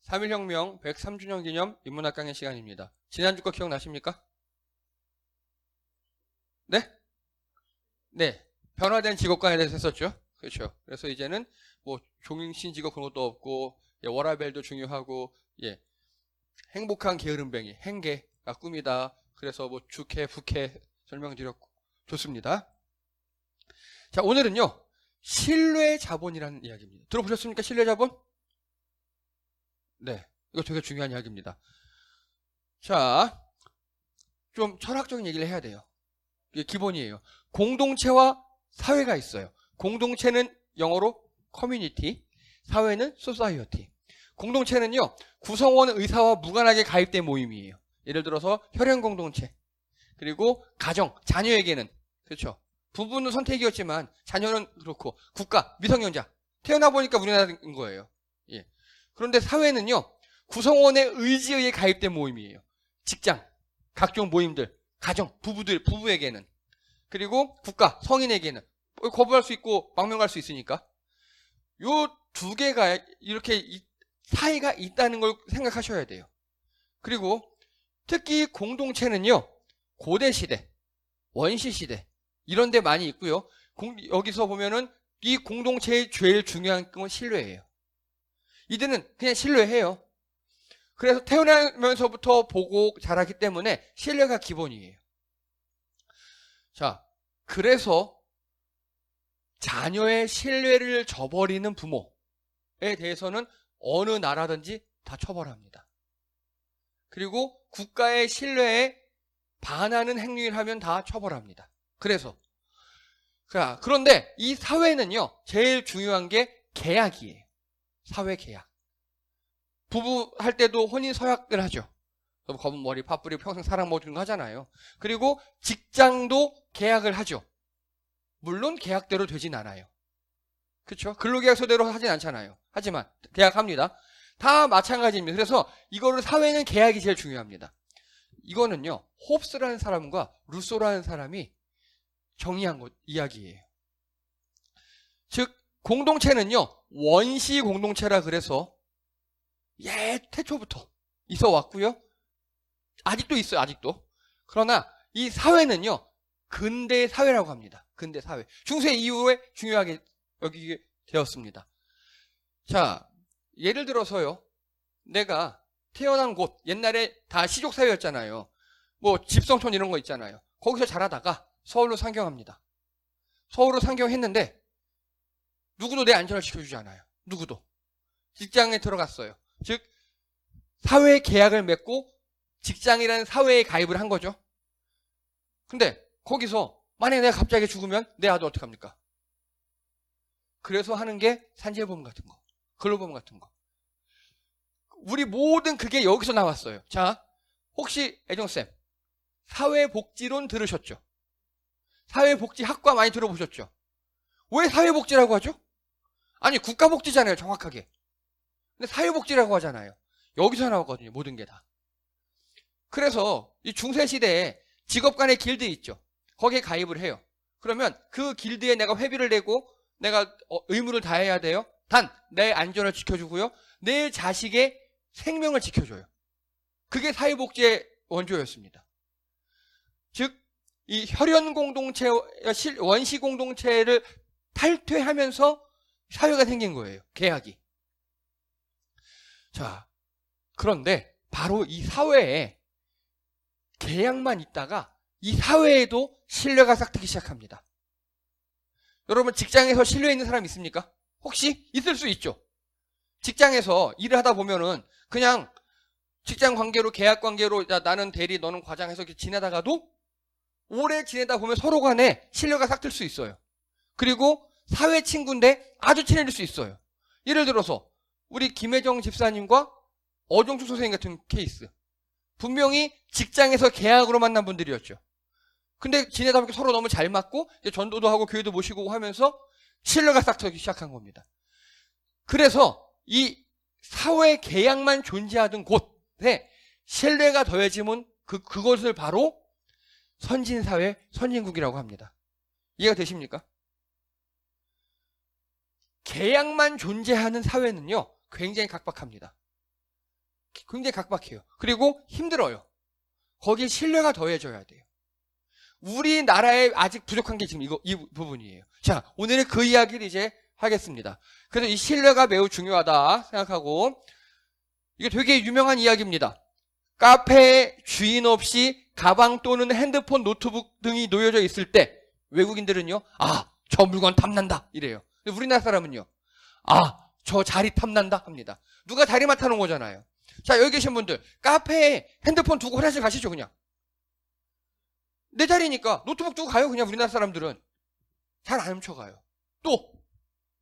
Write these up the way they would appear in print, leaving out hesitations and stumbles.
3.1혁명 103주년 기념 인문학 강의 시간입니다. 지난주 거 기억나십니까? 네? 네. 변화된 직업관에 대해서 했었죠. 그렇죠. 그래서 이제는 뭐 종신 직업 그런 것도 없고, 워라밸도 중요하고, 행복한 게으름뱅이, 행계가 꿈이다. 그래서 뭐 주캐, 부캐 설명드렸고, 좋습니다. 자, 오늘은요, 신뢰 자본이라는 이야기입니다. 들어보셨습니까? 신뢰 자본? 네. 이거 되게 중요한 이야기입니다. 자, 좀 철학적인 얘기를 해야 돼요. 이게 기본이에요. 공동체와 사회가 있어요. 공동체는 영어로 커뮤니티, 사회는 소사이어티. 공동체는요, 구성원 의사와 무관하게 가입된 모임이에요. 예를 들어서 혈연 공동체, 그리고 가정, 자녀에게는, 그렇죠. 부부는 선택이었지만 자녀는 그렇고, 국가, 미성년자, 태어나 보니까 우리나라인 거예요. 예. 그런데 사회는요, 구성원의 의지에 의해 가입된 모임이에요. 직장, 각종 모임들, 가정, 부부에게는, 그리고 국가, 성인에게는 거부할 수 있고 망명할 수 있으니까 요 두 개가 이렇게 사이가 있다는 걸 생각하셔야 돼요. 그리고 특히 공동체는요, 고대 시대, 원시 시대 이런 데 많이 있고요. 여기서 보면은 이 공동체의 제일 중요한 건 신뢰예요. 이들은 그냥 신뢰해요. 그래서 태어나면서부터 보고 자라기 때문에 신뢰가 기본이에요. 자, 그래서 자녀의 신뢰를 저버리는 부모에 대해서는 어느 나라든지 다 처벌합니다. 그리고 국가의 신뢰에 반하는 행위를 하면 다 처벌합니다. 그런데 이 사회는요, 제일 중요한 게 계약이에요. 사회 계약. 부부 할 때도 혼인 서약을 하죠. 검은 머리 파뿌리 평생 사랑 모주는 거 하잖아요. 그리고 직장도 계약을 하죠. 물론 계약대로 되진 않아요. 그렇죠? 근로계약서대로 하진 않잖아요. 하지만 계약합니다. 다 마찬가지입니다. 그래서 이거를 사회는 계약이 제일 중요합니다. 이거는요, 홉스라는 사람과 루소라는 사람이 정의한 이야기예요. 즉 공동체는요, 원시 공동체라 그래서 태초부터 있어 왔고요. 아직도 있어요. 아직도. 그러나 이 사회는요, 근대 사회라고 합니다. 근대 사회. 중세 이후에 중요하게 여기게 되었습니다. 자, 예를 들어서요, 내가 태어난 곳, 옛날에 다 시족사회였잖아요. 뭐 집성촌 이런 거 있잖아요. 거기서 자라다가 서울로 상경합니다. 서울로 상경했는데 누구도 내 안전을 지켜주지 않아요. 누구도. 직장에 들어갔어요. 즉 사회 계약을 맺고 직장이라는 사회에 가입을 한 거죠. 근데 거기서 만약에 내가 갑자기 죽으면 내 아들 어떡합니까? 그래서 하는 게 산재보험 같은 거, 근로보험 같은 거. 우리 모든 그게 여기서 나왔어요. 자, 혹시 애정쌤, 사회복지론 들으셨죠? 사회복지학과 많이 들어보셨죠? 왜 사회복지라고 하죠? 아니, 국가복지잖아요, 정확하게. 근데 사회복지라고 하잖아요. 여기서 나왔거든요, 모든 게 다. 그래서 이 중세시대에 직업 간의 길드 있죠. 거기에 가입을 해요. 그러면 그 길드에 내가 회비를 내고 내가 의무를 다해야 돼요. 단, 내 안전을 지켜주고요. 내 자식의 생명을 지켜줘요. 그게 사회복지의 원조였습니다. 즉, 이 혈연 공동체, 원시 공동체를 탈퇴하면서 사회가 생긴 거예요. 계약이. 자, 그런데 바로 이 사회에 계약만 있다가 이 사회에도 신뢰가 싹트기 시작합니다. 여러분 직장에서 신뢰 있는 사람 있습니까? 혹시 있을 수 있죠. 직장에서 일을 하다 보면은 그냥 직장 관계로 계약 관계로 나는 대리 너는 과장 해서 지내다가도 오래 지내다 보면 서로 간에 신뢰가 싹틀 수 있어요. 그리고 사회 친구인데 아주 친해질 수 있어요. 예를 들어서 우리 김혜정 집사님과 어종축 선생님 같은 케이스. 분명히 직장에서 계약으로 만난 분들이었죠. 근데 지내다 보니까 서로 너무 잘 맞고 전도도 하고 교회도 모시고 하면서 신뢰가 싹 트기 시작한 겁니다. 그래서 이 사회 계약만 존재하던 곳에 신뢰가 더해지면 그것을 바로 선진사회, 선진국이라고 합니다. 이해가 되십니까? 계약만 존재하는 사회는요, 굉장히 각박합니다. 굉장히 각박해요. 그리고 힘들어요. 거기에 신뢰가 더해져야 돼요. 우리나라에 아직 부족한 게 지금 이 부분이에요. 자, 오늘은 그 이야기를 이제 하겠습니다. 그래서 이 신뢰가 매우 중요하다 생각하고, 이게 되게 유명한 이야기입니다. 카페에 주인 없이 가방 또는 핸드폰, 노트북 등이 놓여져 있을 때 외국인들은요, 아, 저 물건 탐난다 이래요. 근데 우리나라 사람은요, 아, 저 자리 탐난다 합니다. 누가 자리 맡아놓은 거잖아요. 자, 여기 계신 분들 카페에 핸드폰 두고 화장실 가시죠. 그냥 내 자리니까 노트북 두고 가요. 그냥 우리나라 사람들은 잘 안 훔쳐가요. 또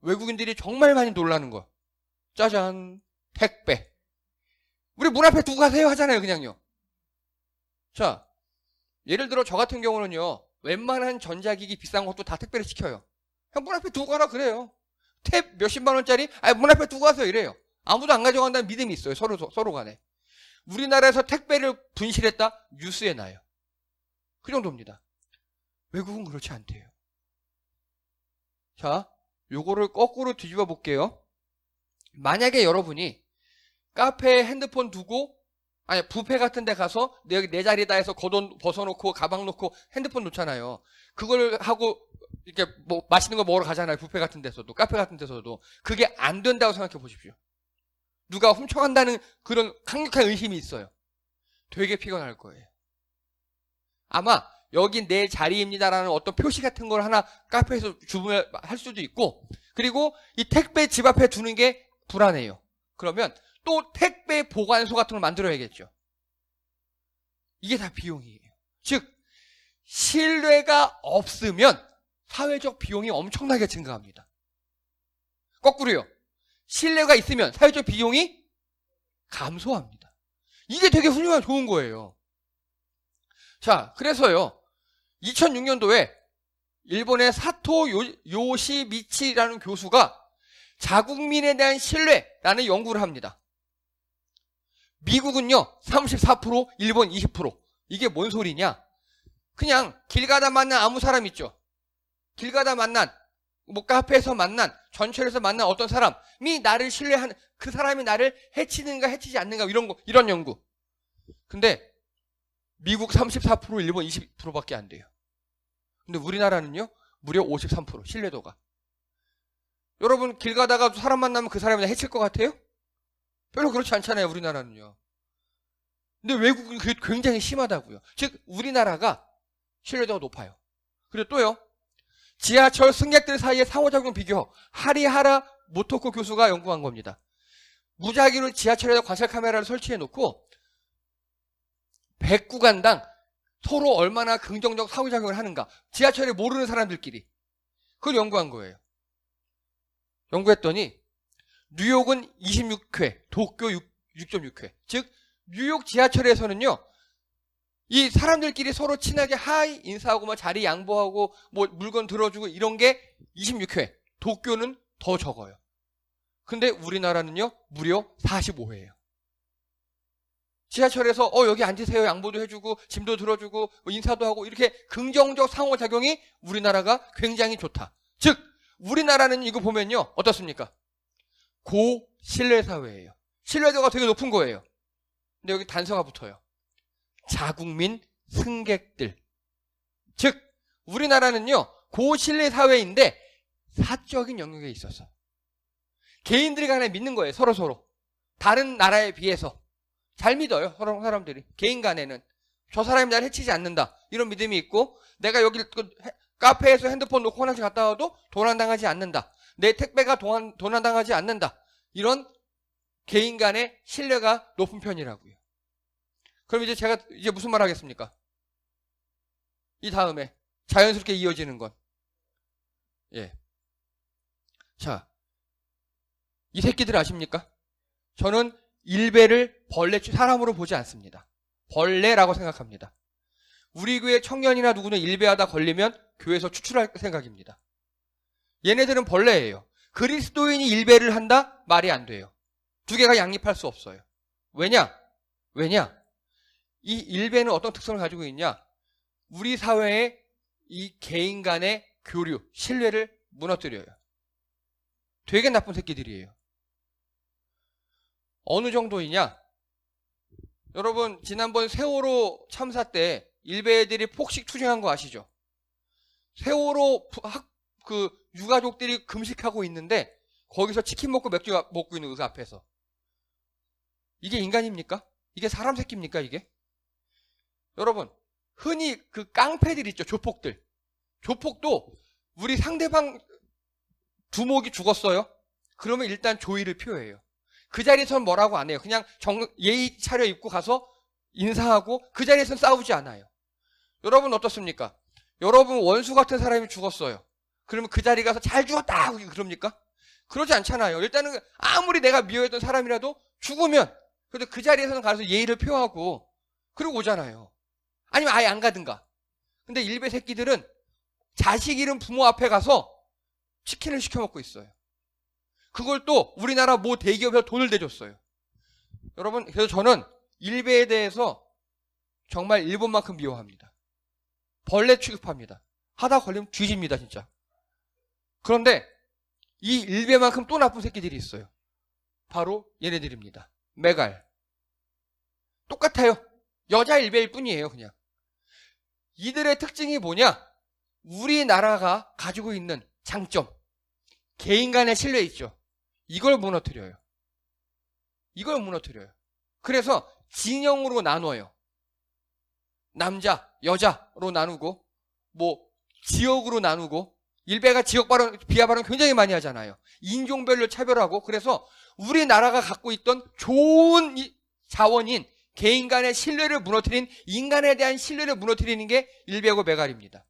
외국인들이 정말 많이 놀라는 거, 짜잔, 택배. 우리 문 앞에 두고 가세요 하잖아요. 그냥요. 자, 예를 들어 저 같은 경우는요, 웬만한 전자기기 비싼 것도 다 택배를 시켜요. 그냥 문 앞에 두고 가라 그래요. 탭 몇십만 원짜리, 문 앞에 두고 가세요 이래요. 아무도 안 가져간다는 믿음이 있어요. 서로 간에. 우리나라에서 택배를 분실했다? 뉴스에 나요. 그 정도입니다. 외국은 그렇지 않대요. 자, 요거를 거꾸로 뒤집어 볼게요. 만약에 여러분이 카페에 핸드폰 두고, 뷔페 같은 데 가서 여기 내 자리다 해서 겉옷 벗어놓고 가방 놓고 핸드폰 놓잖아요. 그걸 하고 이렇게 뭐 맛있는 거 먹으러 가잖아요. 뷔페 같은 데서도, 카페 같은 데서도. 그게 안 된다고 생각해 보십시오. 누가 훔쳐간다는 그런 강력한 의심이 있어요. 되게 피곤할 거예요. 아마 여기 내 자리입니다라는 어떤 표시 같은 걸 하나 카페에서 주문할 수도 있고, 그리고 이 택배 집 앞에 두는 게 불안해요. 그러면 또 택배 보관소 같은 걸 만들어야겠죠. 이게 다 비용이에요. 즉, 신뢰가 없으면 사회적 비용이 엄청나게 증가합니다. 거꾸로요. 신뢰가 있으면 사회적 비용이 감소합니다. 이게 되게 훌륭한 좋은 거예요. 자, 그래서요, 2006년도에 일본의 사토 요시미치라는 교수가 자국민에 대한 신뢰라는 연구를 합니다. 미국은요 34%, 일본 20%. 이게 뭔 소리냐? 그냥 길 가다 만난 아무 사람 있죠. 길 가다 만난, 뭐 카페에서 만난, 전철에서 만난 어떤 사람이 나를 신뢰하는, 그 사람이 나를 해치는가 해치지 않는가, 이런 연구. 근데 미국 34%, 일본 20%밖에 안 돼요. 근데 우리나라는요 무려 53% 신뢰도가. 여러분 길 가다가 사람 만나면 그 사람이 해칠 것 같아요? 별로 그렇지 않잖아요. 우리나라는요. 근데 외국은 그게 굉장히 심하다고요. 즉 우리나라가 신뢰도가 높아요. 그리고 또요, 지하철 승객들 사이의 상호작용 비교, 하리하라 모토코 교수가 연구한 겁니다. 무작위로 지하철에다 관찰 카메라를 설치해 놓고 100구간당 서로 얼마나 긍정적 상호작용을 하는가, 지하철에 모르는 사람들끼리, 그걸 연구한 거예요. 연구했더니 뉴욕은 26회, 도쿄 6.6회. 즉 뉴욕 지하철에서는요, 이 사람들끼리 서로 친하게 하이 인사하고 뭐 자리 양보하고 뭐 물건 들어주고 이런 게 26회. 도쿄는 더 적어요. 근데 우리나라는요 무려 45회예요. 지하철에서 여기 앉으세요 양보도 해주고 짐도 들어주고 인사도 하고, 이렇게 긍정적 상호작용이 우리나라가 굉장히 좋다. 즉 우리나라는 이거 보면요 어떻습니까? 고신뢰사회예요. 신뢰도가 되게 높은 거예요. 근데 여기 단서가 붙어요. 자국민 승객들. 즉 우리나라는요 고신뢰사회인데 사적인 영역에 있어서 개인들이 간에 믿는 거예요. 서로 다른 나라에 비해서 잘 믿어요. 서로 사람들이 개인 간에는 저 사람이 나를 해치지 않는다 이런 믿음이 있고, 내가 여기 카페에서 핸드폰 놓고 화장실 갔다 와도 도난당하지 않는다, 내 택배가 도난당하지 않는다, 이런 개인 간의 신뢰가 높은 편이라고요. 그럼 이제 제가 무슨 말 하겠습니까? 이 다음에 자연스럽게 이어지는 건, 자, 이 새끼들 아십니까? 저는 일베를 사람으로 보지 않습니다. 벌레라고 생각합니다. 우리 교회 청년이나 누구는 일베하다 걸리면 교회에서 추출할 생각입니다. 얘네들은 벌레예요. 그리스도인이 일베를 한다? 말이 안 돼요. 두 개가 양립할 수 없어요. 왜냐? 이 일베는 어떤 특성을 가지고 있냐? 우리 사회의 이 개인 간의 교류, 신뢰를 무너뜨려요. 되게 나쁜 새끼들이에요. 어느 정도이냐? 여러분, 지난번 세월호 참사 때 일베애들이 폭식 투쟁한 거 아시죠? 세월호 유가족들이 금식하고 있는데 거기서 치킨 먹고 맥주 먹고 있는 그 앞에서. 이게 인간입니까? 이게 사람 새끼입니까, 이게? 여러분, 흔히 그 깡패들 있죠, 조폭들. 조폭도 우리 상대방 두목이 죽었어요? 그러면 일단 조의를 표해요. 그 자리에서는 뭐라고 안 해요. 그냥 예의 차려입고 가서 인사하고 그 자리에서는 싸우지 않아요. 여러분 어떻습니까? 여러분 원수 같은 사람이 죽었어요. 그러면 그 자리 가서 잘 죽었다 하고 그럽니까? 그러지 않잖아요. 일단은 아무리 내가 미워했던 사람이라도 죽으면 그래도 그 자리에서는 가서 예의를 표하고 그러고 오잖아요. 아니면 아예 안 가든가. 근데 일베 새끼들은 자식 잃은 부모 앞에 가서 치킨을 시켜 먹고 있어요. 그걸 또 우리나라 모 대기업에서 돈을 대줬어요. 여러분, 그래서 저는 일베에 대해서 정말 일본만큼 미워합니다. 벌레 취급합니다. 하다 걸리면 뒤집니다, 진짜. 그런데 이 일베만큼 또 나쁜 새끼들이 있어요. 바로 얘네들입니다. 메갈. 똑같아요. 여자 일베일 뿐이에요, 그냥. 이들의 특징이 뭐냐? 우리나라가 가지고 있는 장점. 개인 간의 신뢰 있죠. 이걸 무너뜨려요. 이걸 무너뜨려요. 그래서 진영으로 나눠요. 남자, 여자로 나누고, 지역으로 나누고, 일베가 지역 발언, 비하 발언 굉장히 많이 하잖아요. 인종별로 차별하고, 그래서 우리나라가 갖고 있던 좋은 자원인 개인 간의 신뢰를 무너뜨린, 인간에 대한 신뢰를 무너뜨리는 게 일베고 메갈입니다.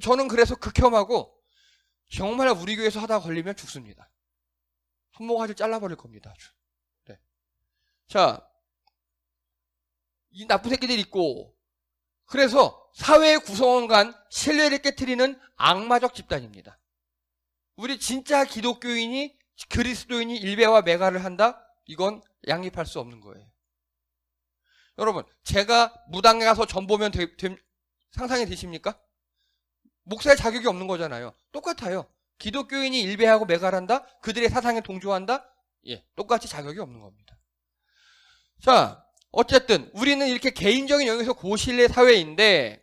저는 그래서 극혐하고, 정말 우리 교회에서 하다 걸리면 죽습니다. 손모가지를 잘라버릴 겁니다. 네. 자, 이 나쁜 새끼들이 있고, 그래서 사회 구성원 간 신뢰를 깨트리는 악마적 집단입니다. 우리 진짜 기독교인이 그리스도인이 일베와 메갈을 한다? 이건 양립할 수 없는 거예요. 여러분, 제가 무당에 가서 전 보면 상상이 되십니까? 목사의 자격이 없는 거잖아요. 똑같아요. 기독교인이 일베하고 메갈한다? 그들의 사상에 동조한다? 예, 똑같이 자격이 없는 겁니다. 자, 어쨌든 우리는 이렇게 개인적인 영역에서 고신뢰 사회인데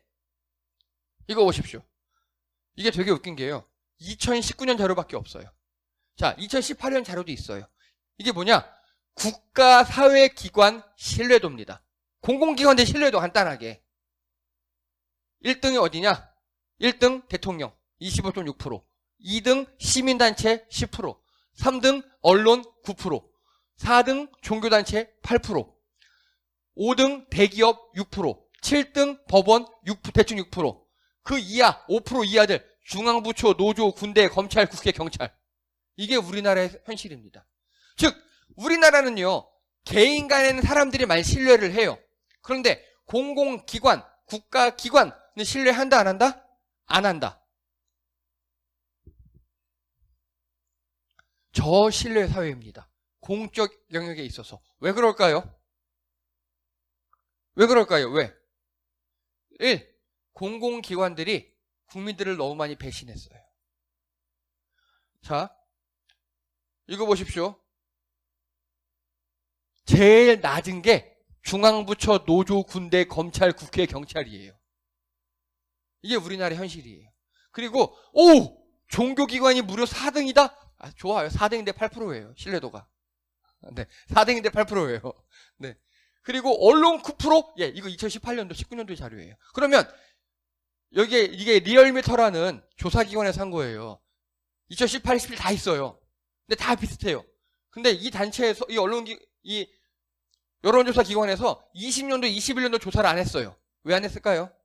이거 보십시오. 이게 되게 웃긴 게요. 2019년 자료밖에 없어요. 자, 2018년 자료도 있어요. 이게 뭐냐? 국가 사회 기관 신뢰도입니다. 공공기관의 신뢰도 간단하게. 1등이 어디냐? 1등 대통령 25.6%, 2등 시민단체 10%, 3등 언론 9%, 4등 종교단체 8%, 5등 대기업 6%, 7등 법원 대충 6%, 그 이하 5% 이하들 중앙부처, 노조, 군대, 검찰, 국회, 경찰. 이게 우리나라의 현실입니다. 즉 우리나라는요, 개인 간에는 사람들이 많이 신뢰를 해요. 그런데 공공기관, 국가기관은 신뢰한다 안 한다? 안 한다. 저신뢰 사회입니다. 공적 영역에 있어서. 왜 그럴까요? 왜 그럴까요? 왜? 1. 공공기관들이 국민들을 너무 많이 배신했어요. 자, 이거 보십시오. 제일 낮은 게 중앙부처, 노조, 군대, 검찰, 국회, 경찰이에요. 이게 우리나라의 현실이에요. 그리고 종교기관이 무려 4등이다? 아, 좋아요. 4등인데 8%예요. 신뢰도가. 네, 4등인데 8%예요. 네. 그리고 언론 9%? 예, 이거 2018년도, 19년도 자료예요. 그러면 이게 리얼미터라는 조사기관에서 한 거예요. 2018, 17 다 있어요. 근데 다 비슷해요. 근데 이 단체에서, 이 여론조사 기관에서 20년도, 21년도 조사를 안 했어요. 왜 안 했을까요?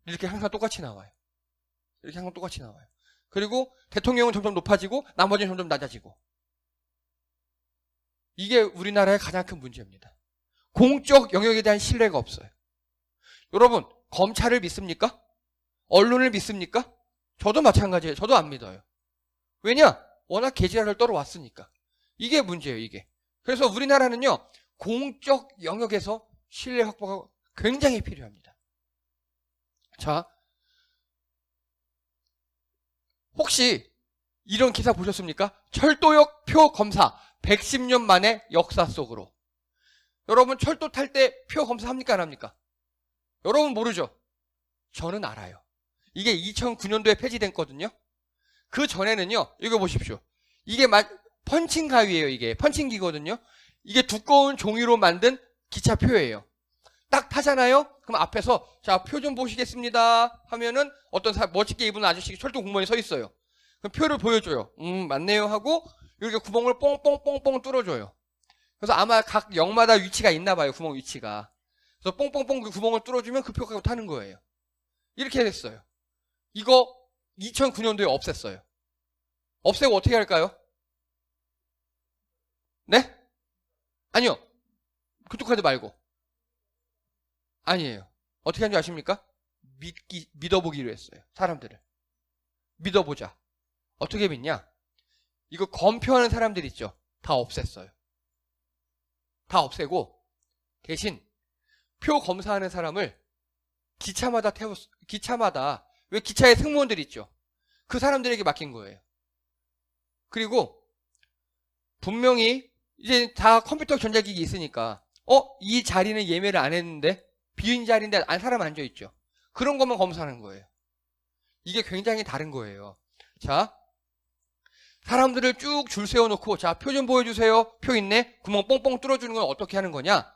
이렇게 항상 똑같이 나와요. 이렇게 항상 똑같이 나와요. 그리고 대통령은 점점 높아지고 나머지는 점점 낮아지고. 이게 우리나라의 가장 큰 문제입니다. 공적 영역에 대한 신뢰가 없어요. 여러분, 검찰을 믿습니까? 언론을 믿습니까? 저도 마찬가지예요. 저도 안 믿어요. 왜냐? 워낙 개지랄을 떨어왔으니까. 이게 문제예요, 이게. 그래서 우리나라는요, 공적 영역에서 신뢰 확보가 굉장히 필요합니다. 자, 혹시 이런 기사 보셨습니까? 철도역 표 검사 110년 만에 역사 속으로. 여러분 철도 탈 때 표 검사합니까 안 합니까? 여러분 모르죠? 저는 알아요. 이게 2009년도에 폐지됐거든요. 그 전에는요. 이거 보십시오. 이게 펀칭 가위예요. 이게 펀칭기거든요. 이게 두꺼운 종이로 만든 기차표예요. 딱 타잖아요. 그럼 앞에서 자, 표 좀 보시겠습니다 하면은 어떤 멋지게 입은 아저씨 철도 공무원이 서 있어요. 그럼 표를 보여줘요. 맞네요 하고 이렇게 구멍을 뽕뽕뽕뽕 뚫어줘요. 그래서 아마 각 역마다 위치가 있나 봐요. 구멍 위치가. 그래서 뽕뽕뽕 그 구멍을 뚫어주면 그 표 갖고 타는 거예요. 이렇게 됐어요. 이거 2009년도에 없앴어요. 없애고 어떻게 할까요? 네? 아니요. 교통카드 말고. 아니에요. 어떻게 하는지 아십니까? 믿어보기로 했어요. 사람들을. 믿어보자. 어떻게 믿냐? 이거 검표하는 사람들 있죠? 다 없앴어요. 다 없애고 대신 표 검사하는 사람을 기차마다 왜 기차에 승무원들 있죠? 그 사람들에게 맡긴 거예요. 그리고 분명히 이제 다 컴퓨터 전자기기 있으니까 이 자리는 예매를 안 했는데 비인 자리인데 사람 앉아있죠. 그런 것만 검사하는 거예요. 이게 굉장히 다른 거예요. 자, 사람들을 쭉 줄 세워놓고 자, 표 좀 보여주세요. 표 있네. 구멍 뽕뽕 뚫어주는 건 어떻게 하는 거냐?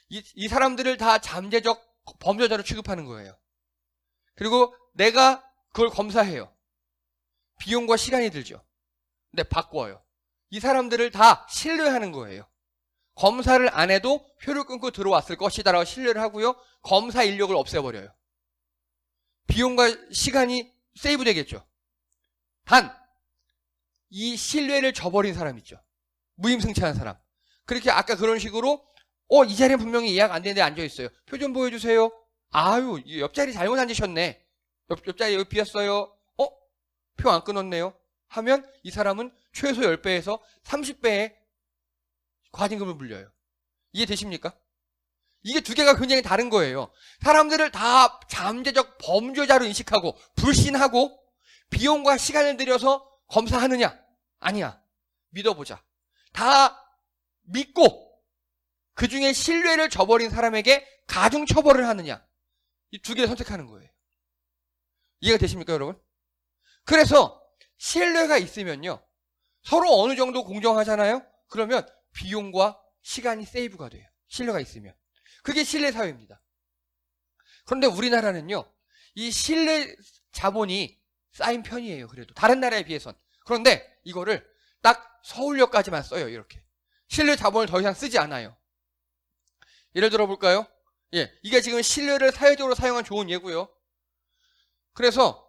이 사람들을 다 잠재적 범죄자로 취급하는 거예요. 그리고 내가 그걸 검사해요. 비용과 시간이 들죠. 근데 바꿔요. 이 사람들을 다 신뢰하는 거예요. 검사를 안 해도 표를 끊고 들어왔을 것이다라고 신뢰를 하고요. 검사 인력을 없애버려요. 비용과 시간이 세이브 되겠죠. 단, 이 신뢰를 저버린 사람 있죠. 무임승차한 사람. 그렇게 아까 그런 식으로 이 자리는 분명히 예약 안 되는데 앉아있어요. 표 좀 보여주세요. 아유, 옆자리 잘못 앉으셨네. 옆자리 여기 비었어요. 표 안 끊었네요. 하면 이 사람은 최소 10배에서 30배의 과징금을 물려요. 이해되십니까? 이게 두 개가 굉장히 다른 거예요. 사람들을 다 잠재적 범죄자로 인식하고 불신하고 비용과 시간을 들여서 검사하느냐? 아니야. 믿어보자. 다 믿고 그 중에 신뢰를 저버린 사람에게 가중처벌을 하느냐? 이 두 개를 선택하는 거예요. 이해가 되십니까, 여러분? 그래서 신뢰가 있으면요. 서로 어느 정도 공정하잖아요? 그러면 비용과 시간이 세이브가 돼요. 신뢰가 있으면. 그게 신뢰 사회입니다. 그런데 우리나라는요. 이 신뢰 자본이 쌓인 편이에요. 그래도 다른 나라에 비해선. 그런데 이거를 딱 서울역까지만 써요. 이렇게. 신뢰 자본을 더 이상 쓰지 않아요. 예를 들어 볼까요? 예, 이게 지금 신뢰를 사회적으로 사용한 좋은 예고요. 그래서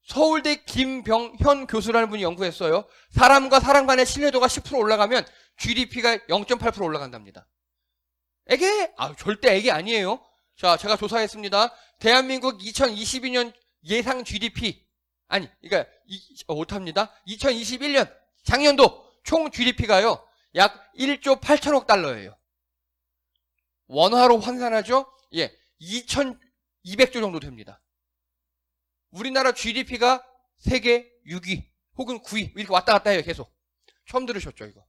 서울대 김병현 교수라는 분이 연구했어요. 사람과 사람 간의 신뢰도가 10% 올라가면 GDP가 0.8% 올라간답니다. 애게? 절대 애게 아니에요. 자, 제가 조사했습니다. 대한민국 2022년 예상 GDP 그러니까 못합니다. 2021년 작년도 총 GDP가요. 약 1조 8천억 달러예요. 원화로 환산하죠? 예, 2,200조 정도 됩니다. 우리나라 GDP가 세계 6위 혹은 9위 이렇게 왔다 갔다 해요. 계속. 처음 들으셨죠, 이거.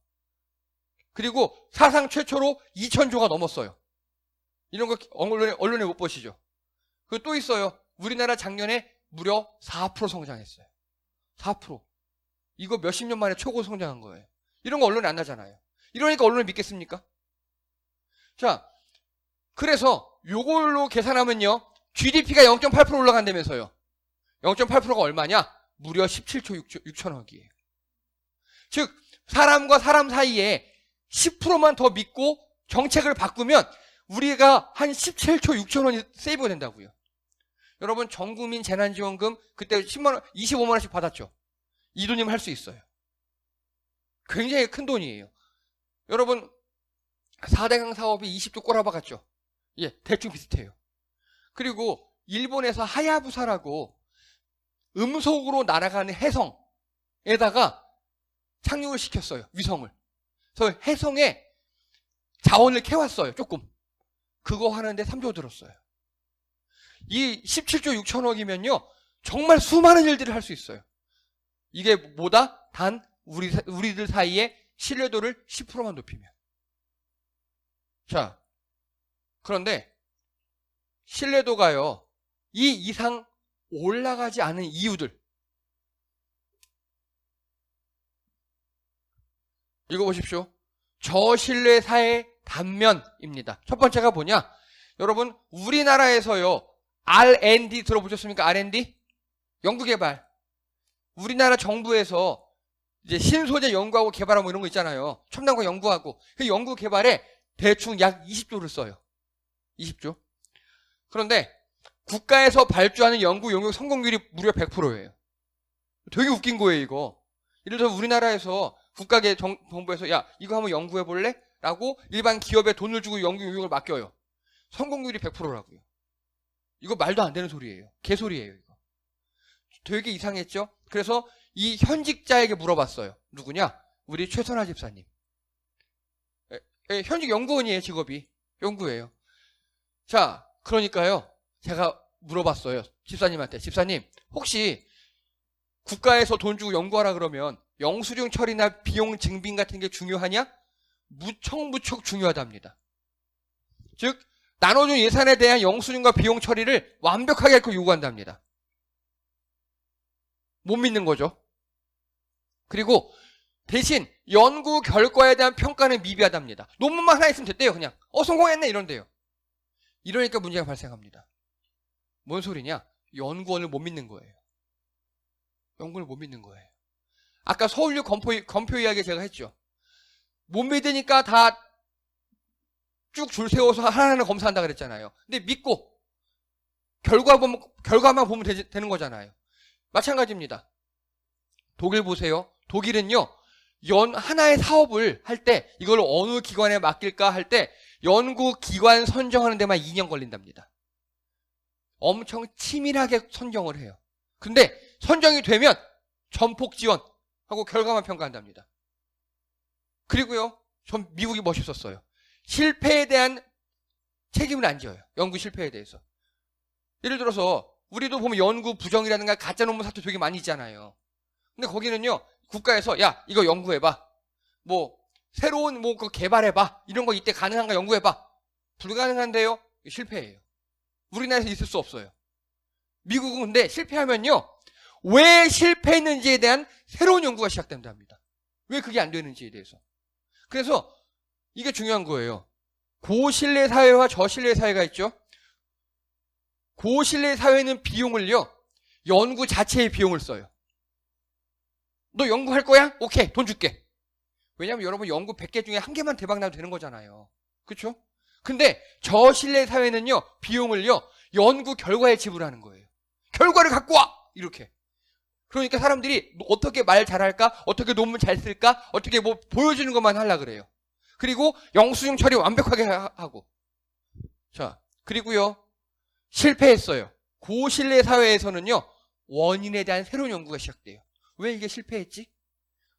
그리고 사상 최초로 2,000조가 넘었어요. 이런 거 언론에 못 보시죠. 그리고 또 있어요. 우리나라 작년에 무려 4% 성장했어요. 4%. 이거 몇십 년 만에 초고 성장한 거예요. 이런 거 언론에 안 나잖아요. 이러니까 언론을 믿겠습니까? 자, 그래서 요걸로 계산하면요. GDP가 0.8% 올라간다면서요. 0.8%가 얼마냐? 무려 17조 6천억이에요. 즉 사람과 사람 사이에 10%만 더 믿고 정책을 바꾸면 우리가 한 17조 6천 원이 세이브가 된다고요. 여러분 전국민 재난지원금 그때 10만 원, 25만 원씩 받았죠. 이 돈이면 할 수 있어요. 굉장히 큰 돈이에요. 여러분 4대강 사업이 20조 꼬라박았죠. 예, 대충 비슷해요. 그리고 일본에서 하야부사라고 음속으로 날아가는 혜성에다가 착륙을 시켰어요. 위성을. 그래서 혜성에 자원을 캐왔어요. 조금. 그거 하는데 3조 들었어요. 이 17조 6천억이면요. 정말 수많은 일들을 할 수 있어요. 이게 뭐다? 단 우리들 사이에 신뢰도를 10%만 높이면. 자, 자, 그런데 신뢰도가요, 이 이상 올라가지 않은 이유들. 읽어보십시오. 저신뢰 사회 단면입니다. 첫 번째가 뭐냐? 여러분, 우리나라에서요, R&D 들어보셨습니까? R&D? 연구개발. 우리나라 정부에서 이제 신소재 연구하고 개발하고 이런 거 있잖아요. 첨단과 연구하고. 그 연구 개발에 대충 약 20조를 써요. 20조. 그런데 국가에서 발주하는 연구 용역 성공률이 무려 100%예요. 되게 웃긴 거예요, 이거. 예를 들어서 우리나라에서 국가계 정부에서 야, 이거 한번 연구해 볼래? 라고 일반 기업에 돈을 주고 연구 용역을 맡겨요. 성공률이 100%라고요. 이거 말도 안 되는 소리예요. 개소리예요, 이거. 되게 이상했죠? 그래서 이 현직자에게 물어봤어요. 누구냐? 우리 최선화 집사님. 현직 연구원이에요, 직업이. 연구예요. 자, 그러니까요, 제가 물어봤어요. 집사님한테. 집사님, 혹시 국가에서 돈 주고 연구하라 그러면 영수증 처리나 비용 증빙 같은 게 중요하냐? 무척 중요하답니다. 즉, 나눠준 예산에 대한 영수증과 비용 처리를 완벽하게 할 거 요구한답니다. 못 믿는 거죠. 그리고 대신 연구 결과에 대한 평가는 미비하답니다. 논문만 하나 있으면 됐대요, 그냥. 성공했네, 이런데요. 이러니까 문제가 발생합니다. 뭔 소리냐? 연구원을 못 믿는 거예요. 연구를 못 믿는 거예요. 아까 서울유 검표 이야기 제가 했죠. 못 믿으니까 다 쭉 줄 세워서 하나하나 검사한다 그랬잖아요. 근데 믿고 결과만 보면 되는 거잖아요. 마찬가지입니다. 독일 보세요. 독일은요, 하나의 사업을 할 때 이걸 어느 기관에 맡길까 할 때 연구기관 선정하는 데만 2년 걸린답니다. 엄청 치밀하게 선정을 해요. 근데 선정이 되면 전폭 지원하고 결과만 평가한답니다. 그리고요, 전 미국이 멋있었어요. 실패에 대한 책임을 안 져요. 연구 실패에 대해서. 예를 들어서 우리도 보면 연구 부정이라든가 가짜 논문 사태 되게 많이 있잖아요. 근데 거기는요, 국가에서 야, 이거 연구해봐. 새로운 그거 개발해봐. 이런 거 이때 가능한가 연구해봐. 불가능한데요? 실패해요. 우리나라에서 있을 수 없어요. 미국은 근데 실패하면요, 왜 실패했는지에 대한 새로운 연구가 시작된답니다. 왜 그게 안 되는지에 대해서. 그래서 이게 중요한 거예요. 고신뢰 사회와 저신뢰 사회가 있죠. 고신뢰 사회는 비용을요, 연구 자체의 비용을 써요. 너 연구할 거야? 오케이, 돈 줄게. 왜냐면 여러분 연구 100개 중에 1개만 대박 나도 되는 거잖아요. 그렇죠? 근데 저신뢰 사회는요, 비용을요, 연구 결과에 지불하는 거예요. 결과를 갖고 와! 이렇게. 그러니까 사람들이 어떻게 말 잘할까? 어떻게 논문 잘 쓸까? 어떻게 보여주는 것만 하려고 그래요. 그리고 영수증 처리 완벽하게 하고. 자, 그리고요, 실패했어요. 고신뢰 사회에서는요, 원인에 대한 새로운 연구가 시작돼요. 왜 이게 실패했지?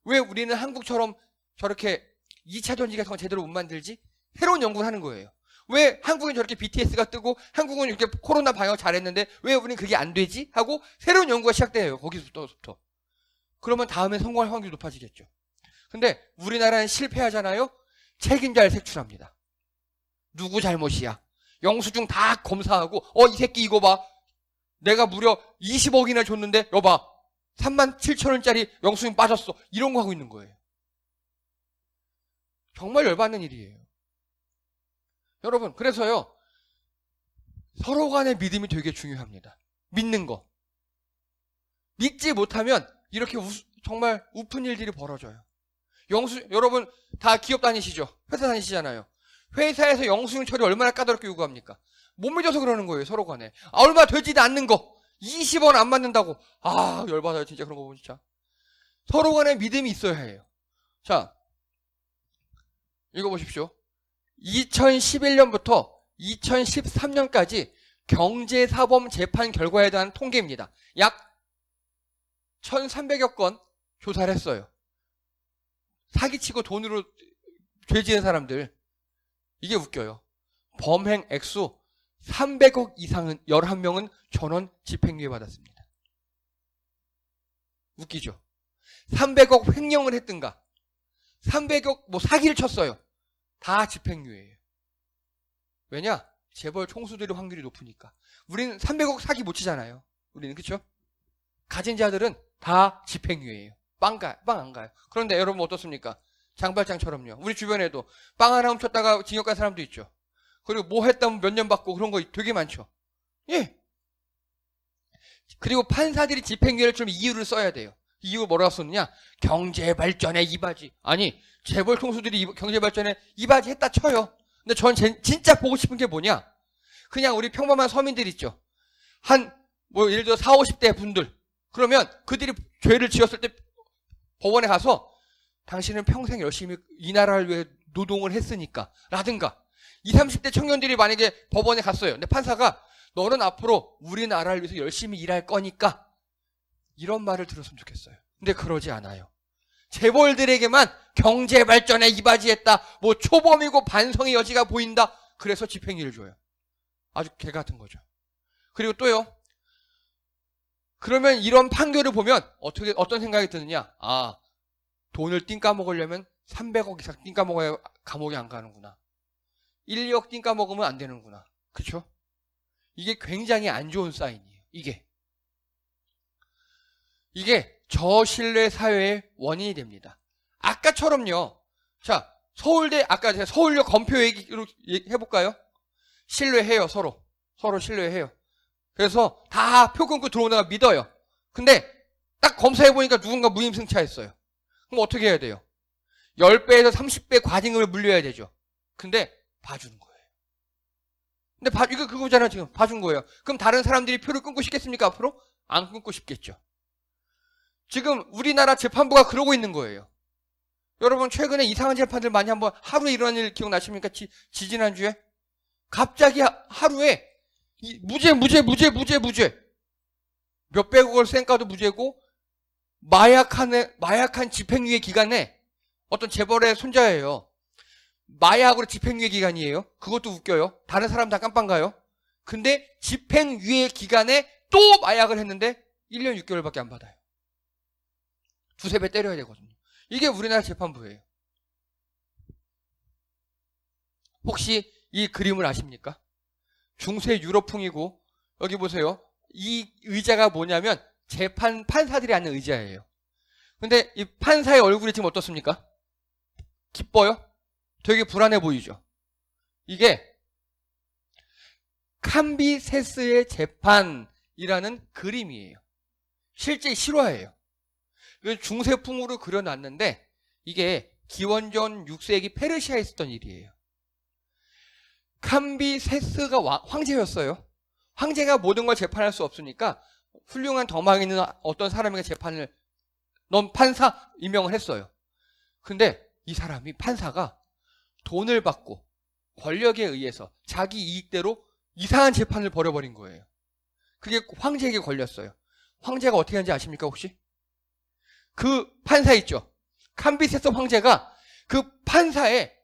왜 우리는 한국처럼 저렇게 2차 전지 같은 거 제대로 못 만들지? 새로운 연구를 하는 거예요. 왜 한국은 저렇게 BTS가 뜨고 한국은 이렇게 코로나 방역 잘했는데 왜 우리는 그게 안 되지? 하고 새로운 연구가 시작돼요. 거기서부터. 그러면 다음에 성공할 확률이 높아지겠죠. 근데 우리나라는 실패하잖아요. 책임자를 색출합니다. 누구 잘못이야? 영수증 다 검사하고 이 새끼 이거 봐. 내가 무려 20억이나 줬는데 여봐. 37,000원짜리 영수증 빠졌어. 이런 거 하고 있는 거예요. 정말 열받는 일이에요. 여러분, 그래서요, 서로 간의 믿음이 되게 중요합니다. 믿는 거. 믿지 못하면 이렇게 정말 우픈 일들이 벌어져요. 여러분 다 기업 다니시죠? 회사 다니시잖아요. 회사에서 영수증 처리 얼마나 까다롭게 요구합니까? 못 믿어서 그러는 거예요, 서로 간에. 얼마 되지도 않는 거. 20원 안 맞는다고. 열받아요, 진짜 그런 거 보면 진짜. 서로 간에 믿음이 있어야 해요. 자, 읽어보십시오. 2011년부터 2013년까지 경제사범 재판 결과에 대한 통계입니다. 약 1,300여 건 조사를 했어요. 사기치고 돈으로 죄 지은 사람들. 이게 웃겨요. 범행 액수 300억 이상은 11명은 전원 집행유예 받았습니다. 웃기죠? 300억 횡령을 했든가 300억 사기를 쳤어요. 다 집행유예예요. 왜냐? 재벌 총수들의 확률이 높으니까. 우리는 300억 사기 못 치잖아요. 우리는, 그쵸? 가진 자들은 다 집행유예예요. 빵 안 가요. 그런데 여러분 어떻습니까? 장발장처럼요. 우리 주변에도 빵 하나 훔쳤다가 징역 간 사람도 있죠. 그리고 뭐 했다면 몇 년 받고 그런 거 되게 많죠. 예. 그리고 판사들이 집행유예를 좀 이유를 써야 돼요. 이유가 뭐라고 썼느냐? 경제발전에 이바지. 아니, 재벌 총수들이 경제발전에 이바지 했다 쳐요. 근데 전 진짜 보고 싶은 게 뭐냐? 그냥 우리 평범한 서민들 있죠. 뭐 예를 들어 40, 50대 분들. 그러면 그들이 죄를 지었을 때 법원에 가서 당신은 평생 열심히 이 나라를 위해 노동을 했으니까 라든가 20, 30대 청년들이 만약에 법원에 갔어요. 근데 판사가 너는 앞으로 우리나라를 위해서 열심히 일할 거니까 이런 말을 들었으면 좋겠어요. 근데 그러지 않아요. 재벌들에게만 경제 발전에 이바지했다. 뭐 초범이고 반성의 여지가 보인다. 그래서 집행유예를 줘요. 아주 개 같은 거죠. 그리고 또요. 그러면 이런 판결을 보면 어떤 생각이 드느냐? 아, 돈을 띵까 먹으려면 300억 이상 띵까 먹어야 감옥에 안 가는구나. 1, 2억 띵까 먹으면 안 되는구나. 그렇죠? 이게 굉장히 안 좋은 사인이에요. 이게 저신뢰 사회의 원인이 됩니다. 아까처럼요. 자, 아까 제가 서울역 검표 얘기로 해볼까요? 신뢰해요, 서로 신뢰해요. 그래서 다 표 끊고 들어오다가 믿어요. 근데 딱 검사해보니까 누군가 무임승차했어요. 그럼 어떻게 해야 돼요? 10배에서 30배 과징금을 물려야 되죠. 근데 봐주는 거예요. 근데 이거 그거잖아, 지금. 봐준 거예요. 그럼 다른 사람들이 표를 끊고 싶겠습니까, 앞으로? 안 끊고 싶겠죠. 지금 우리나라 재판부가 그러고 있는 거예요. 여러분, 최근에 이상한 재판들 많이 한번 하루에 일어난 일 기억나십니까? 지지난주에? 갑자기 하루에 무죄. 몇백억을 쌩까도 무죄고, 마약한 집행유예 기간에 어떤 재벌의 손자예요. 마약으로 집행유예 기간이에요. 그것도 웃겨요. 다른 사람 다 깜빵 가요. 근데 집행유예 기간에 또 마약을 했는데 1년 6개월밖에 안 받아요. 두세 배 때려야 되거든요. 이게 우리나라 재판부예요. 혹시 이 그림을 아십니까? 중세 유럽풍이고, 여기 보세요. 이 의자가 뭐냐면 판사들이 앉는 의자예요. 근데 이 판사의 얼굴이 지금 어떻습니까? 기뻐요? 되게 불안해 보이죠? 이게 캄비세스의 재판이라는 그림이에요. 실제 실화예요. 중세풍으로 그려놨는데 이게 기원전 6세기 페르시아에 있었던 일이에요. 캄비세스가 황제였어요. 황제가 모든 걸 재판할 수 없으니까 훌륭한 덕망 있는 어떤 사람에게 넌 판사 임명을 했어요. 근데 이 판사가 돈을 받고 권력에 의해서 자기 이익대로 이상한 재판을 벌여버린 거예요. 그게 황제에게 걸렸어요. 황제가 어떻게 하는지 아십니까, 혹시? 그 판사 있죠? 캄비세스 황제가 그 판사를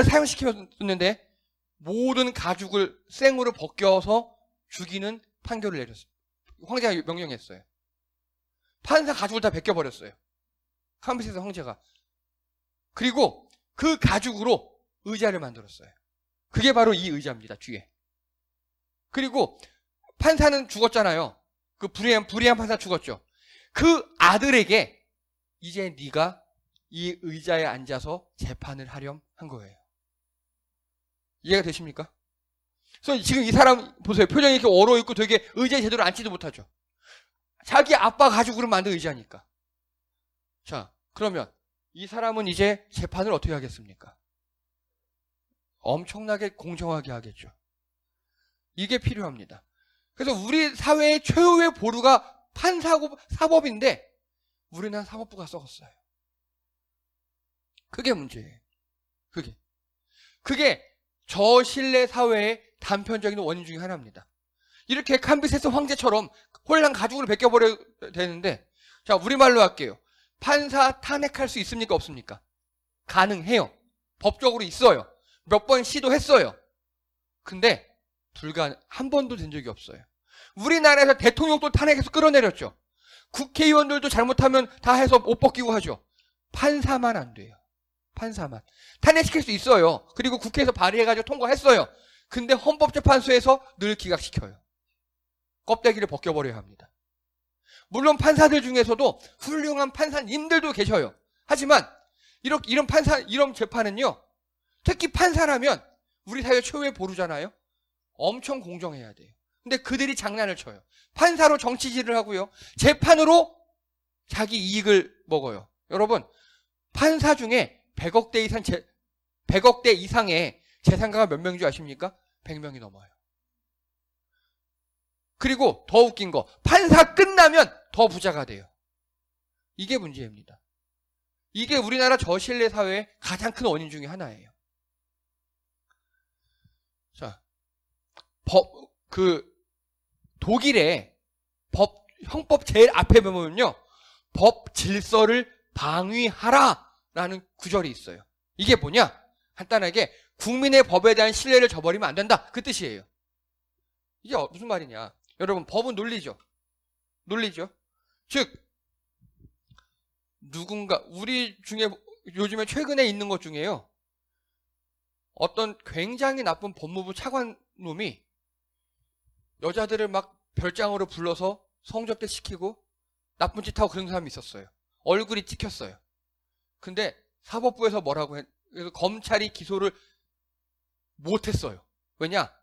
사형시켰는데 모든 가죽을 생으로 벗겨서 죽이는 판결을 내렸어요. 황제가 명령했어요. 판사 가죽을 다 벗겨버렸어요. 캄비세스 황제가. 그리고 그 가죽으로 의자를 만들었어요. 그게 바로 이 의자입니다, 뒤에. 그리고 판사는 죽었잖아요. 그 불의한 판사 죽었죠. 그 아들에게 이제 네가 이 의자에 앉아서 재판을 하렴 한 거예요. 이해가 되십니까? 그래서 지금 이 사람 보세요. 표정이 이렇게 얼어있고 되게 의자에 제대로 앉지도 못하죠. 자기 아빠 가죽으로 만든 의자니까. 자, 그러면 이 사람은 이제 재판을 어떻게 하겠습니까? 엄청나게 공정하게 하겠죠. 이게 필요합니다. 그래서 우리 사회의 최후의 보루가 판사고 사법인데 우리는 사법부가 썩었어요. 그게 문제예요. 그게 저신뢰 사회의 단편적인 원인 중에 하나입니다. 이렇게 캄비세스 황제처럼 홀랑 가죽으로 벗겨버려야 되는데, 자, 우리말로 할게요. 판사 탄핵할 수 있습니까, 없습니까? 가능해요. 법적으로 있어요. 몇 번 시도했어요. 근데 한 번도 된 적이 없어요. 우리나라에서 대통령도 탄핵해서 끌어내렸죠. 국회의원들도 잘못하면 다 해서 옷 벗기고 하죠. 판사만 안 돼요. 판사만. 탄핵시킬 수 있어요. 그리고 국회에서 발의해가지고 통과했어요. 근데 헌법재판소에서 늘 기각시켜요. 껍데기를 벗겨버려야 합니다. 물론 판사들 중에서도 훌륭한 판사님들도 계셔요. 하지만 이런 재판은요, 특히 판사라면 우리 사회 최후의 보루잖아요. 엄청 공정해야 돼요. 근데 그들이 장난을 쳐요. 판사로 정치질을 하고요. 재판으로 자기 이익을 먹어요. 여러분, 판사 중에 100억대 이상의 재산가가 몇 명인 줄 아십니까? 100명이 넘어요. 그리고 더 웃긴 거, 판사 끝나면 더 부자가 돼요. 이게 문제입니다. 이게 우리나라 저신뢰 사회의 가장 큰 원인 중에 하나예요. 자, 독일의 형법 제일 앞에 보면요, 법 질서를 방위하라라는 구절이 있어요. 이게 뭐냐? 간단하게 국민의 법에 대한 신뢰를 저버리면 안 된다, 그 뜻이에요. 이게 무슨 말이냐? 여러분, 법은 논리죠. 논리죠. 즉, 누군가 우리 중에 요즘에 최근에 있는 것 중에요, 어떤 굉장히 나쁜 법무부 차관놈이 여자들을 막 별장으로 불러서 성접대 시키고 나쁜 짓 하고 그런 사람이 있었어요. 얼굴이 찍혔어요. 근데 사법부에서 뭐라고 그래서 검찰이 기소를 못했어요. 왜냐?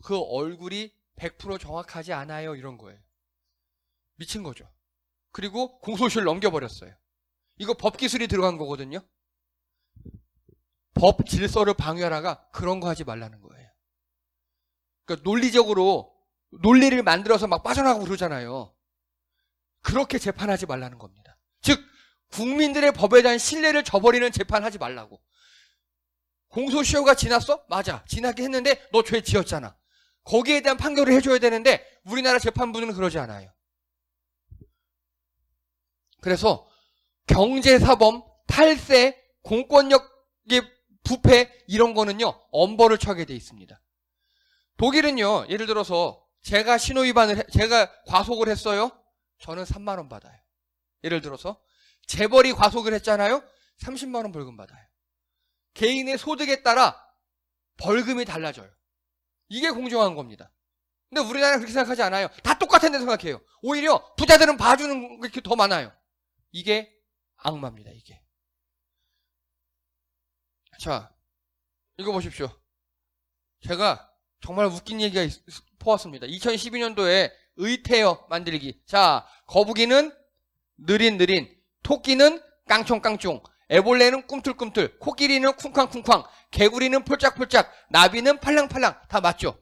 그 얼굴이 100% 정확하지 않아요, 이런 거예요. 미친 거죠. 그리고 공소시효를 넘겨버렸어요. 이거 법기술이 들어간 거거든요. 법 질서를 방해하라가 그런 거 하지 말라는 거예요. 그러니까 논리적으로 논리를 만들어서 막 빠져나가고 그러잖아요. 그렇게 재판하지 말라는 겁니다. 즉, 국민들의 법에 대한 신뢰를 저버리는 재판하지 말라고. 공소시효가 지났어? 맞아. 지나게 했는데 너 죄 지었잖아. 거기에 대한 판결을 해줘야 되는데 우리나라 재판부는 그러지 않아요. 그래서 경제사범, 탈세, 공권력의 부패 이런 거는요, 엄벌을 처하게 돼 있습니다. 독일은요, 예를 들어서 제가 제가 과속을 했어요. 저는 3만 원 받아요. 예를 들어서 재벌이 과속을 했잖아요. 30만 원 벌금 받아요. 개인의 소득에 따라 벌금이 달라져요. 이게 공정한 겁니다. 근데 우리나라는 그렇게 생각하지 않아요. 다 똑같은데 생각해요. 오히려 부자들은 봐주는 게 더 많아요. 이게 악마입니다, 이게. 자, 이거 보십시오. 제가 정말 웃긴 얘기가 퍼왔습니다. 2012년도에 의태어 만들기. 자, 거북이는 느린, 토끼는 깡총깡총, 애벌레는 꿈틀꿈틀, 코끼리는 쿵쾅쿵쾅, 개구리는 폴짝폴짝, 나비는 팔랑팔랑. 다 맞죠?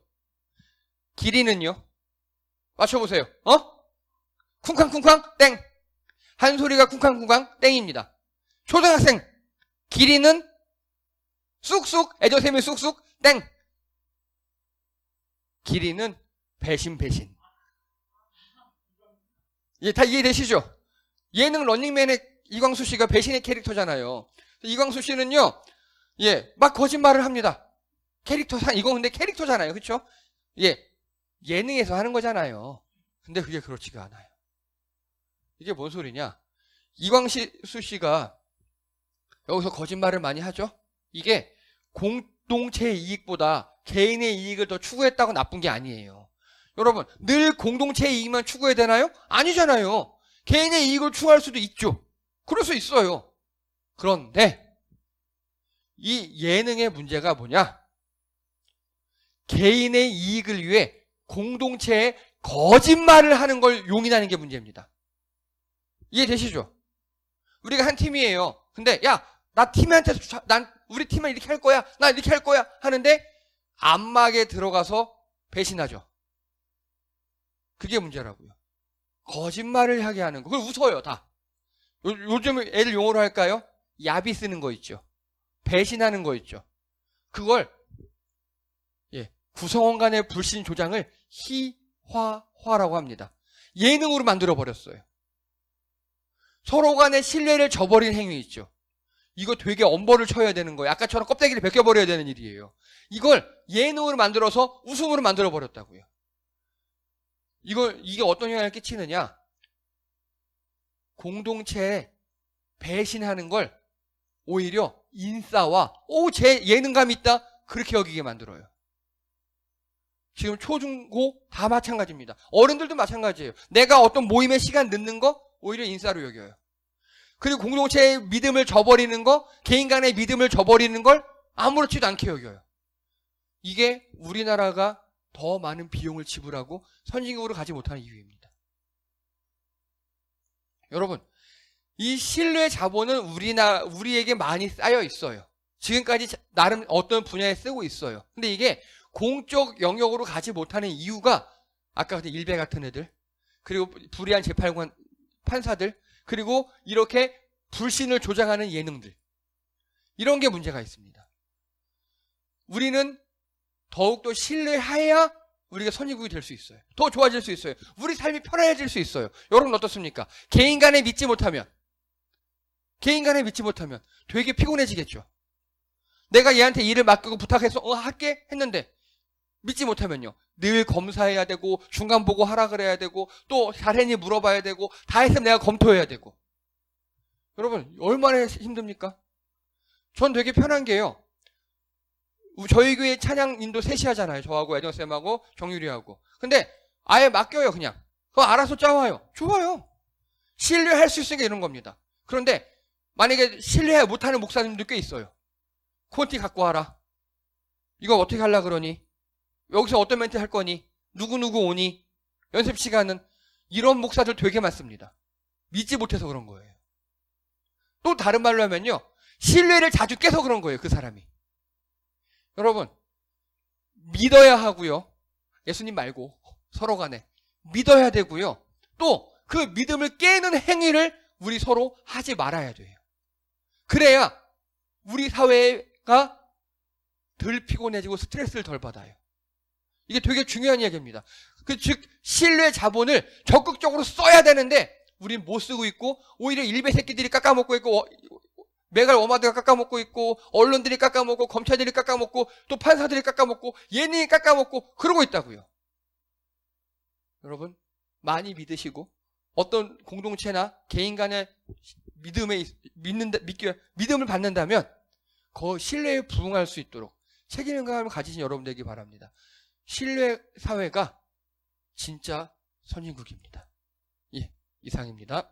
길이는요? 맞춰보세요. 쿵쾅쿵쾅 땡. 한 소리가 쿵쾅쿵쾅 땡입니다. 초등학생, 길이는 쑥쑥, 애저샘이 쑥쑥 땡. 길이는 배신. 예, 다 이해되시죠? 예능 런닝맨의 이광수 씨가 배신의 캐릭터잖아요. 이광수 씨는요, 예, 막 거짓말을 합니다. 이거 근데 캐릭터잖아요. 그쵸? 예, 예능에서 하는 거잖아요. 근데 그게 그렇지가 않아요. 이게 뭔 소리냐? 이광수 씨가 여기서 거짓말을 많이 하죠? 이게 공동체의 이익보다 개인의 이익을 더 추구했다고 나쁜 게 아니에요. 여러분, 늘 공동체의 이익만 추구해야 되나요? 아니잖아요. 개인의 이익을 추구할 수도 있죠. 그럴 수 있어요. 그런데 이 예능의 문제가 뭐냐? 개인의 이익을 위해 공동체에 거짓말을 하는 걸 용인하는 게 문제입니다. 이해되시죠? 우리가 한 팀이에요. 근데 야, 나 팀한테 우리 팀은 이렇게 할 거야. 나 이렇게 할 거야. 하는데 안막에 들어가서 배신하죠. 그게 문제라고요. 거짓말을 하게 하는 거. 그걸 웃어요, 다. 요즘 애들 용어로 할까요? 야비 쓰는 거 있죠. 배신하는 거 있죠. 그걸 구성원 간의 불신 조장을 희화화라고 합니다. 예능으로 만들어 버렸어요. 서로 간의 신뢰를 저버린 행위 있죠. 이거 되게 엄벌을 쳐야 되는 거예요. 아까처럼 껍데기를 벗겨버려야 되는 일이에요. 이걸 예능으로 만들어서 웃음으로 만들어 버렸다고요. 이게 어떤 영향을 끼치느냐? 공동체에 배신하는 걸 오히려 인싸와 제 예능감 있다 그렇게 여기게 만들어요. 지금 초, 중, 고 다 마찬가지입니다. 어른들도 마찬가지예요. 내가 어떤 모임에 시간 늦는 거 오히려 인싸로 여겨요. 그리고 공동체의 믿음을 저버리는 거, 개인 간의 믿음을 저버리는 걸 아무렇지도 않게 여겨요. 이게 우리나라가 더 많은 비용을 지불하고 선진국으로 가지 못하는 이유입니다. 여러분, 이 신뢰 자본은 우리에게 많이 쌓여 있어요. 지금까지 나름 어떤 분야에 쓰고 있어요. 근데 이게 공적 영역으로 가지 못하는 이유가 아까 같은 일베 같은 애들, 그리고 불의한 재판관 판사들, 그리고 이렇게 불신을 조장하는 예능들, 이런 게 문제가 있습니다. 우리는 더욱더 신뢰해야 우리가 선진국이 될 수 있어요. 더 좋아질 수 있어요. 우리 삶이 편안해질 수 있어요. 여러분 어떻습니까? 개인 간에 믿지 못하면 되게 피곤해지겠죠. 내가 얘한테 일을 맡기고 부탁해서 할게 했는데 믿지 못하면요. 늘 검사해야 되고 중간 보고 하라 그래야 되고 또 잘했니 물어봐야 되고 다 했으면 내가 검토해야 되고. 여러분 얼마나 힘듭니까? 전 되게 편한 게요. 저희 교회 찬양 인도 셋이 하잖아요. 저하고 애정쌤하고 정유리하고. 근데 아예 맡겨요 그냥. 그거 알아서 짜와요. 좋아요. 신뢰할 수 있으니까 이런 겁니다. 그런데 만약에 신뢰 못하는 목사님들 꽤 있어요. 콘티 갖고 와라. 이거 어떻게 하려고 그러니? 여기서 어떤 멘트 할 거니? 누구누구 오니? 연습 시간은? 이런 목사들 되게 많습니다. 믿지 못해서 그런 거예요. 또 다른 말로 하면요. 신뢰를 자주 깨서 그런 거예요. 그 사람이. 여러분 믿어야 하고요. 예수님 말고 서로 간에 믿어야 되고요. 또 그 믿음을 깨는 행위를 우리 서로 하지 말아야 돼요. 그래야 우리 사회가 덜 피곤해지고 스트레스를 덜 받아요. 이게 되게 중요한 이야기입니다. 즉 신뢰 자본을 적극적으로 써야 되는데 우리는 못 쓰고 있고 오히려 일베 새끼들이 깎아먹고 있고 메갈 워마드가 깎아먹고 있고 언론들이 깎아먹고 검찰들이 깎아먹고 또 판사들이 깎아먹고 예능이 깎아먹고 그러고 있다고요. 여러분 많이 믿으시고 어떤 공동체나 개인 간의 믿음을 받는다면 그 신뢰에 부응할 수 있도록 책임감을 가지신 여러분 되기 바랍니다. 신뢰 사회가 진짜 선진국입니다. 예, 이상입니다.